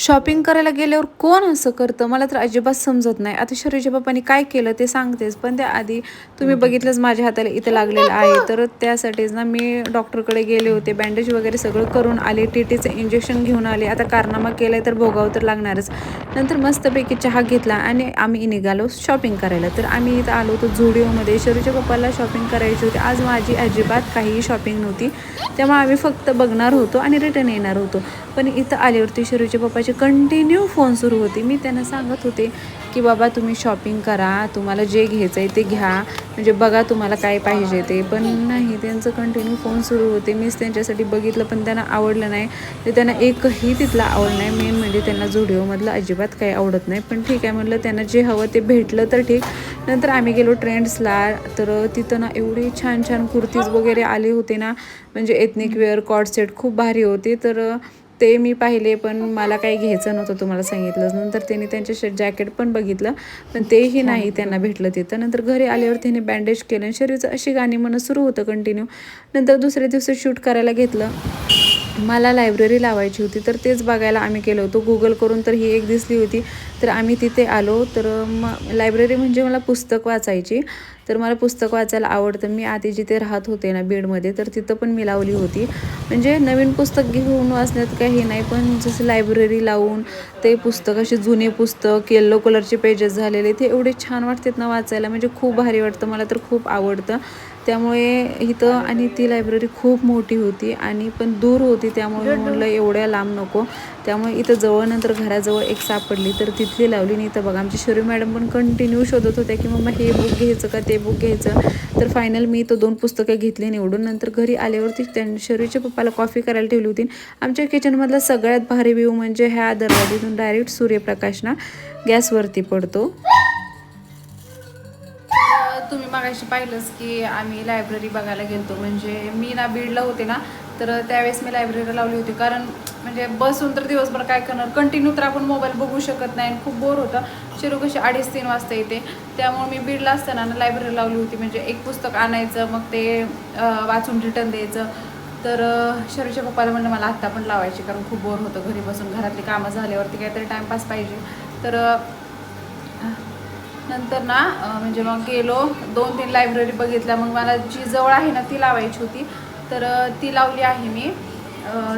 Shopping करायला गेल्यावर कोण असं करतं मला तर अजिबात समजत नाही. आता शरीच्या पप्पांनी काय केलं ते सांगतेच, पण त्याआधी तुम्ही बघितलंच माझ्या हाताला इथं लागलेलं आहे. तर त्यासाठीच ना मी डॉक्टरकडे गेले होते, बँडेज वगैरे सगळं करून आले, टीटीचं इंजेक्शन घेऊन आले. आता कारनामा केलं तर भोगावं तर लागणारच. नंतर मस्तपैकी चहा घेतला आणि आम्ही निघालो शॉपिंग करायला. तर आम्ही इथं आलो होतो झुडिओमध्ये. शरीच्या पप्पाला शॉपिंग करायची होती. आज माझी अजिबात काहीही शॉपिंग नव्हती, त्यामुळे आम्ही फक्त बघणार होतो आणि रिटर्न येणार होतो. पण इथं आल्यावरती शरूच्या पप्पाचे कंटिन्यू फोन सुरू होते. मी त्यांना सांगत होते की बाबा तुम्ही शॉपिंग करा, तुम्हाला जे घ्यायचं आहे ते घ्या, म्हणजे बघा तुम्हाला काय पाहिजे ते. पण नाही, त्यांचं कंटिन्यू फोन सुरू होते. मीच त्यांच्यासाठी बघितलं पण त्यांना आवडलं नाही. तर त्यांना एकही तिथला आवड नाही. मेन म्हणजे त्यांना झुडिओमधलं अजिबात काही आवडत नाही. पण ठीक आहे म्हटलं, त्यांना जे हवं ते भेटलं तर ठीक. नंतर आम्ही गेलो ट्रेंड्सला. तर तिथं ना एवढे छान छान कुर्तीज वगैरे आले होते ना, म्हणजे एथनिक वेअर कॉर्ड सेट खूप भारी होते. तर ते मी पाहिले, पण मला काही घ्यायचं नव्हतं, तुम्हाला सांगितलं. नंतर त्यांनी त्यांचे जॅकेट पण बघितलं, पण तेही नाही त्यांना भेटलं तिथं. नंतर घरी आल्यावर त्याने बँडेज केलं आणि शरीरचं अशी गाणी म्हणणं सुरू होतं कंटिन्यू. नंतर दुसऱ्या दिवशी शूट करायला घेतलं. मला लायब्ररी लावायची होती, तर तेच बघायला आम्ही केलो होतो. गुगल करून तर ही एक दिसली होती, तर आम्ही तिथे आलो. तर लायब्ररी म्हणजे मला पुस्तक वाचायची, तर मला पुस्तक वाचायला आवडतं. मी आधी जिथे राहत होते ना बीडमध्ये, तर तिथं पण मी लावली होती. म्हणजे नवीन पुस्तक घेऊन वाचण्यात काही नाही, पण जसं लायब्ररी लावून ते पुस्तक, असे जुने पुस्तक येल्लो कलरचे पेजेस झालेले, ते एवढे छान वाटतात ना वाचायला, म्हणजे खूप भारी वाटतं. मला तर खूप आवडतं. त्यामुळे इथं, आणि ती लायब्ररी खूप मोठी होती आणि पण दूर होती, त्यामुळे म्हटलं एवढ्या लांब नको. त्यामुळे इथं जवळ, नंतर घराजवळ एक सापडली, तर तिथली लावली. नाही तर बघा, आमची शरी मॅडम पण कंटिन्यू शोधत होत्या की मम्मा हे बुक घ्यायचं का ते बुक घ्यायचं. तर फायनल मी तो 2 पुस्तकं घेतली निवडून. नंतर घरी आल्यावरती शरीच्या पप्पाला कॉफी करायला ठेवली होती. आमच्या किचनमधला सगळ्यात भारी व्ह्यू म्हणजे ह्या दरवाजातून डायरेक्ट सूर्यप्रकाश ना गॅसवरती पडतो. तुम्ही मागाशी पाहिलंच की आम्ही लायब्ररी बघायला गेलतो. म्हणजे मी ना बीडला होते ना, तर त्यावेळेस मी लायब्ररी लावली होती. कारण म्हणजे बसून तर दिवसभर काय करणार, कंटिन्यू तर आपण मोबाईल बघू शकत नाही, खूप बोर होतं. शिरू कशी 2:30-3 वाजता येते, त्यामुळे मी बीडला असताना ना लायब्ररी लावली होती. म्हणजे एक पुस्तक आणायचं, मग ते वाचून रिटर्न द्यायचं. तर शरूच्या पप्पाला म्हणलं मला आत्ता पण लावायची, कारण खूप बोर होतं घरी बसून. घरातली कामं झाल्यावरती काहीतरी टाईमपास पाहिजे. तर नंतर ना म्हणजे मग गेलो, 2-3 लायब्ररी बघितल्या. मग मला जी जवळ आहे ना ती लावायची होती, तर ती लावली आहे मी.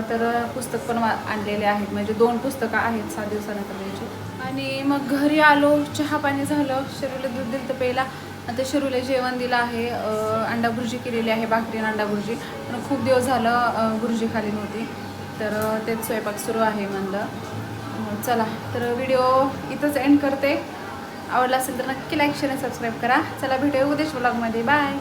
तर पुस्तक पण आणलेले आहेत, म्हणजे 2 पुस्तकं आहेत 6 दिवसानंतर द्यायची. आणि मग घरी आलो, चहा पाणी झालं, शरूला दूध दिलं तर प्यायला. आता शरूला जेवण दिलं आहे. अंडा भुर्जी केलेली आहे, भाकरी आणि अंडा भुर्जी. पण खूप दिवस झालं भुर्जी खाली नव्हती, तर तेच स्वयंपाक सुरू आहे म्हणलं. चला, तर व्हिडिओ इथंच एंड करते. आवडला असेल तर नक्की लाईक शेअर आणि सबस्क्राईब करा. चला, भेटूया उद्याच्या व्लॉगमध्ये. बाय.